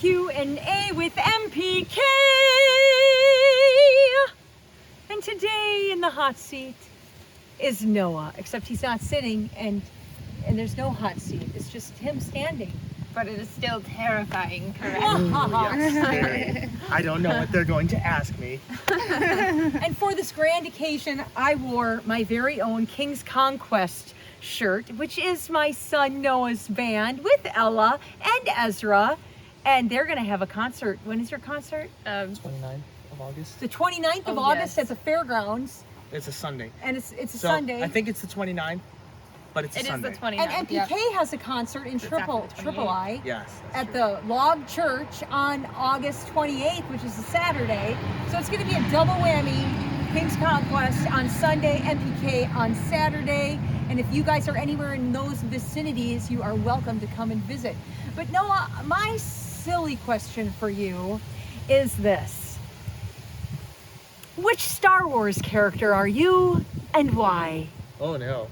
Q&A with MPK. And today in the hot seat is Noah, except he's not sitting and there's no hot seat. It's just him standing. But it is still terrifying, correct? Yes, I don't know what they're going to ask me. And for this grand occasion, I wore my very own King's Conquest shirt, which is my son Noah's band with Ella and Ezra. And they're going to have a concert. When is your concert? 29th of August. The 29th of August at the fairgrounds. It's a Sunday. And it's a So, Sunday. I think it's the 29th, but it's a Sunday. It is the 29th. And MPK has a concert in Triple I Yes. at the Log Church on August 28th, which is a Saturday. So it's going to be a double whammy. King's Conquest on Sunday, MPK on Saturday. And if you guys are anywhere in those vicinities, you are welcome to come and visit. But Noah, my silly question for you is this. Which Star Wars character are you and why? Oh no.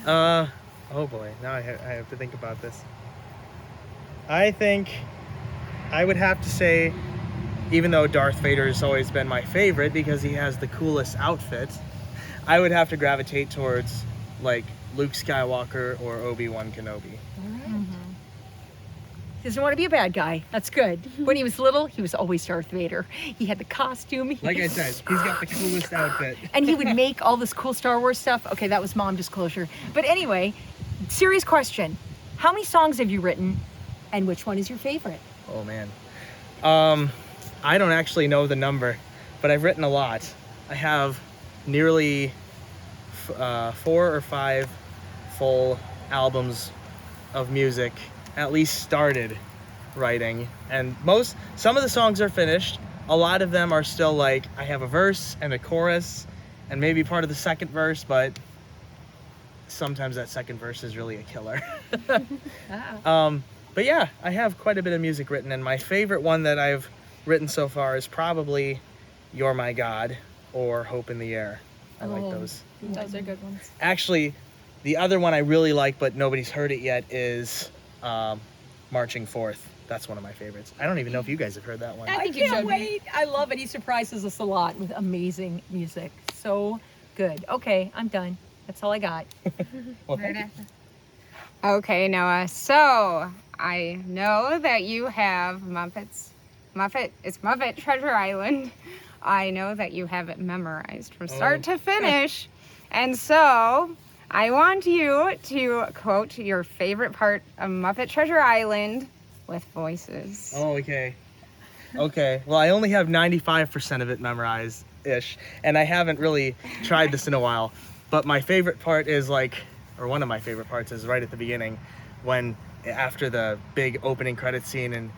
Oh boy, now I have to think about this. I think I would have to say, even though Darth Vader has always been my favorite because he has the coolest outfit, I would have to gravitate towards like Luke Skywalker or Obi-Wan Kenobi. He doesn't want to be a bad guy. That's good. When he was little, he was always Darth Vader. He had the costume. Like I said, he's got the coolest outfit. And he would make all this cool Star Wars stuff. Okay, that was mom disclosure. But anyway, serious question. How many songs have you written and which one is your favorite? Oh man. I don't actually know the number, but I've written a lot. I have nearly 4 or 5 full albums of music, at least started writing. And some of the songs are finished. A lot of them are still like, I have a verse and a chorus and maybe part of the second verse, but sometimes that second verse is really a killer. But yeah, I have quite a bit of music written, and my favorite one that I've written so far is probably You're My God or Hope in the Air. I like those. Those are good ones. Actually, the other one I really like, but nobody's heard it yet, is Marching Forth. That's one of my favorites. I don't even know if you guys have heard that one. I can't wait. I love it. He surprises us a lot with amazing music. So good. Okay, I'm done. That's all I got. Well, thank you. Okay, Noah. So I know that you have Muppet Treasure Island. I know that you have it memorized from start to finish. And so I want you to quote your favorite part of Muppet Treasure Island with voices. Oh, okay. Okay. Well, I only have 95% of it memorized-ish, and I haven't really tried this in a while. But my favorite part is or one of my favorite parts is right at the beginning, when after the big opening credit scene and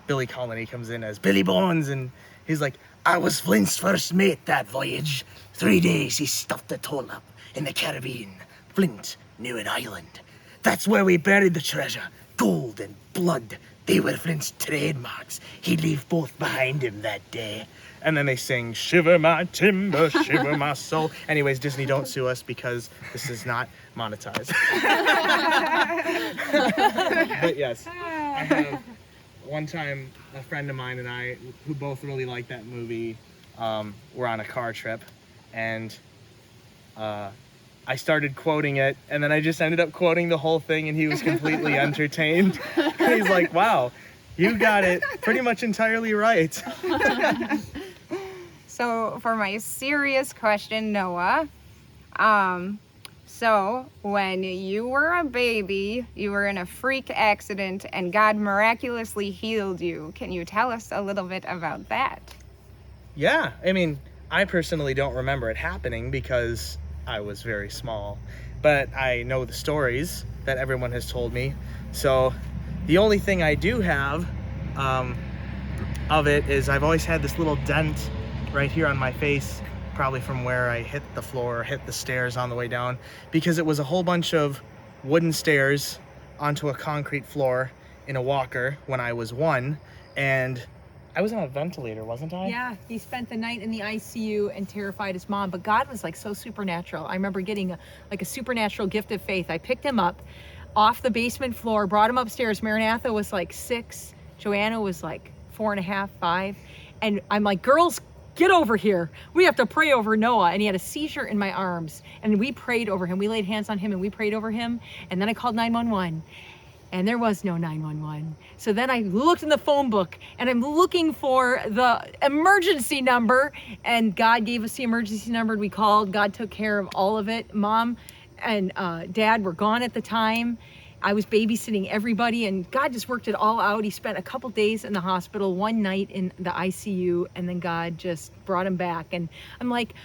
Billy Colony comes in as Billy Bones, and he's like, I was Flint's first mate that voyage. 3 days he stuffed it all up in the Caribbean. Flint knew an island. That's where we buried the treasure. Gold and blood. They were Flint's trademarks. He'd leave both behind him that day. And then they sing, shiver my timber, shiver my soul. Anyways, Disney, don't sue us because this is not monetized. But yes, I have one time a friend of mine and I, who both really like that movie, were on a car trip, and I started quoting it, and then I just ended up quoting the whole thing, and he was completely entertained. He's like, wow, you got it pretty much entirely right. So for my serious question, Noah, so when you were a baby, you were in a freak accident and God miraculously healed you. Can you tell us a little bit about that? Yeah, I mean, I personally don't remember it happening because I was very small, but I know the stories that everyone has told me. So the only thing I do have of it is I've always had this little dent right here on my face, probably from where I hit the floor or hit the stairs on the way down, because it was a whole bunch of wooden stairs onto a concrete floor in a walker when I was 1, and I was on a ventilator, wasn't I? Yeah, he spent the night in the ICU and terrified his mom, but God was like so supernatural. I remember getting a supernatural gift of faith. I picked him up off the basement floor, brought him upstairs. Maranatha was like 6, Joanna was like 4.5, 5. And I'm like, girls, get over here. We have to pray over Noah. And he had a seizure in my arms. And we prayed over him. We laid hands on him and we prayed over him. And then I called 911. And there was no 911. So then I looked in the phone book and I'm looking for the emergency number. And God gave us the emergency number. We called. God took care of all of it. Mom and Dad were gone at the time. I was babysitting everybody, and God just worked it all out. He spent a couple days in the hospital, one night in the ICU, and then God just brought him back. And I'm like,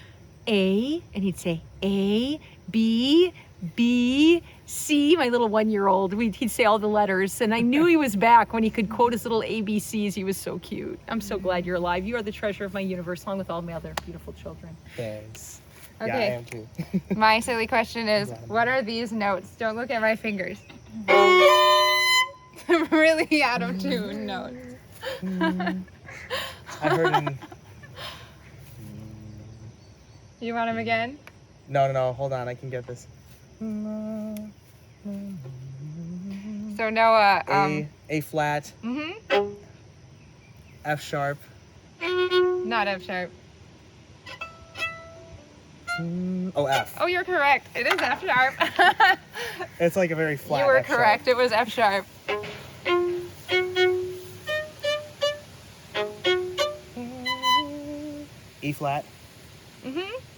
A, and he'd say A, B, B, C. My little 1-year-old, he'd say all the letters, and I knew he was back when he could quote his little ABCs. He was so cute. I'm so glad you're alive. You are the treasure of my universe, along with all my other beautiful children. Thanks. Okay. Yeah, I am too. My silly question is, what are these notes? Don't look at my fingers. Really out of tune notes. I heard him. You want them again? No, hold on, I can get this. So Noah, A flat, F sharp. not F sharp. Oh, F. Oh, you're correct. It is F sharp. It's like a very flat. You were F sharp. correct. It was F sharp. E flat.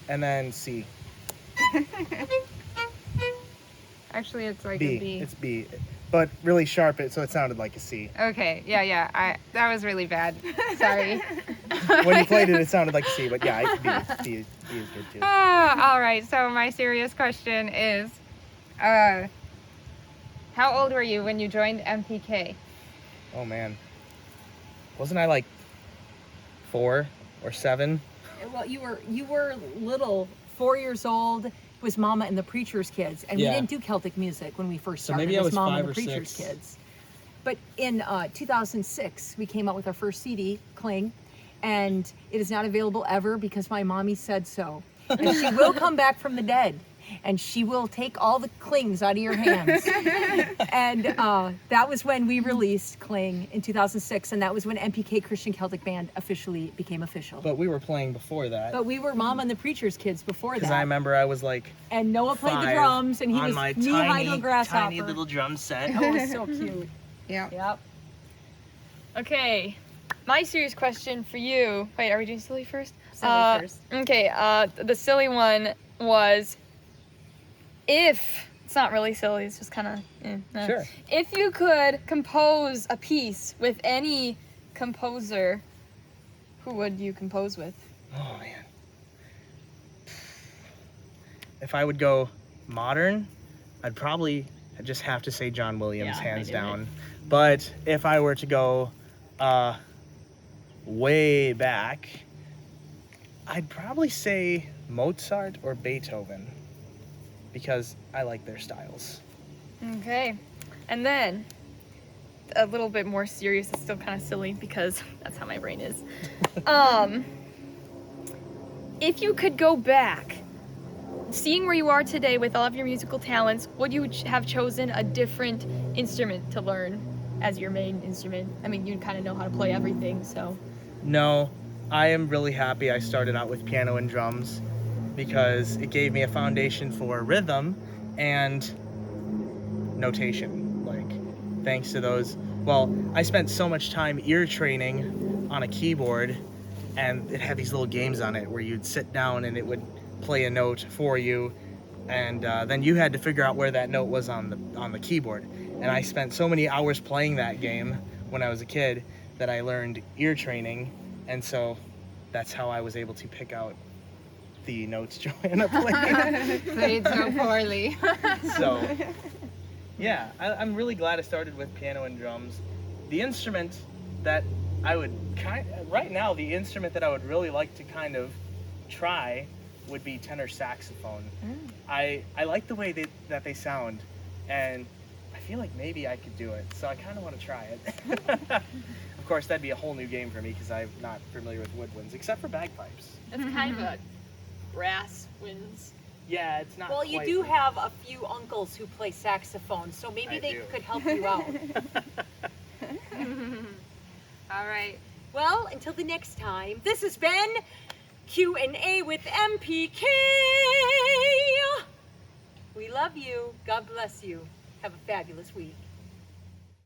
And then C. Actually, it's like B. a B. It's B, but really sharp. So it sounded like a C. Okay. Yeah. That was really bad. Sorry. When you played it, it sounded like a C. But yeah, B is good too. All right. So my serious question is, how old were you when you joined MPK? Oh man, wasn't I like 4 or 7? Well, you were little, 4 years old. Was Mama and the Preacher's Kids, and Yeah. we didn't do Celtic music when we first So started. maybe I It was Mama 5 and the or Preacher's 6. Kids. But in 2006, we came out with our first CD, Cling, and it is not available ever because my mommy said so. And she will come back from the dead, and she will take all the clings out of your hands. And that was when we released Cling in 2006, and that was when MPK Christian Celtic Band officially became official. But we were playing before that. But we were Mama and the Preacher's Kids before Because that. I remember I was like And Noah played the 5 drums, and he on was my knee-high to a grasshopper. tiny little drum set. Oh, it was so cute. Yeah. Yep. Okay, my serious question for you. Wait, are we doing silly first? Silly first. Okay, the silly one was if it's not really silly, it's just kind of Sure. If you could compose a piece with any composer, who would you compose with? Oh man. If I would go modern, I'd probably just have to say John Williams, Yeah, hands I knew down. But if I were to go way back, I'd probably say Mozart or Beethoven because I like their styles. Okay, and then a little bit more serious. It's still kind of silly because that's how my brain is. If you could go back, seeing where you are today with all of your musical talents, would you have chosen a different instrument to learn as your main instrument? I mean, you kind of know how to play everything, so. No, I am really happy I started out with piano and drums because it gave me a foundation for rhythm and notation. Like, thanks to those. Well, I spent so much time ear training on a keyboard, and it had these little games on it where you'd sit down and it would play a note for you, and then you had to figure out where that note was on the keyboard. And I spent so many hours playing that game when I was a kid that I learned ear training, and so that's how I was able to pick out the notes Joanna played. Played so poorly. So, yeah, I'm really glad I started with piano and drums. The instrument that I would right now, the instrument that I would really like to kind of try would be tenor saxophone. I like the way that they sound, and I feel like maybe I could do it, so I kind of want to try it. Of course, that'd be a whole new game for me because I'm not familiar with woodwinds, except for bagpipes. That's kind of a brass winds. Yeah, it's not. Well, you quite- do have a few uncles who play saxophone, so maybe I they do. could help you out. All right. Well, until the next time, this has been Q&A with MPK. We love you. God bless you. Have a fabulous week.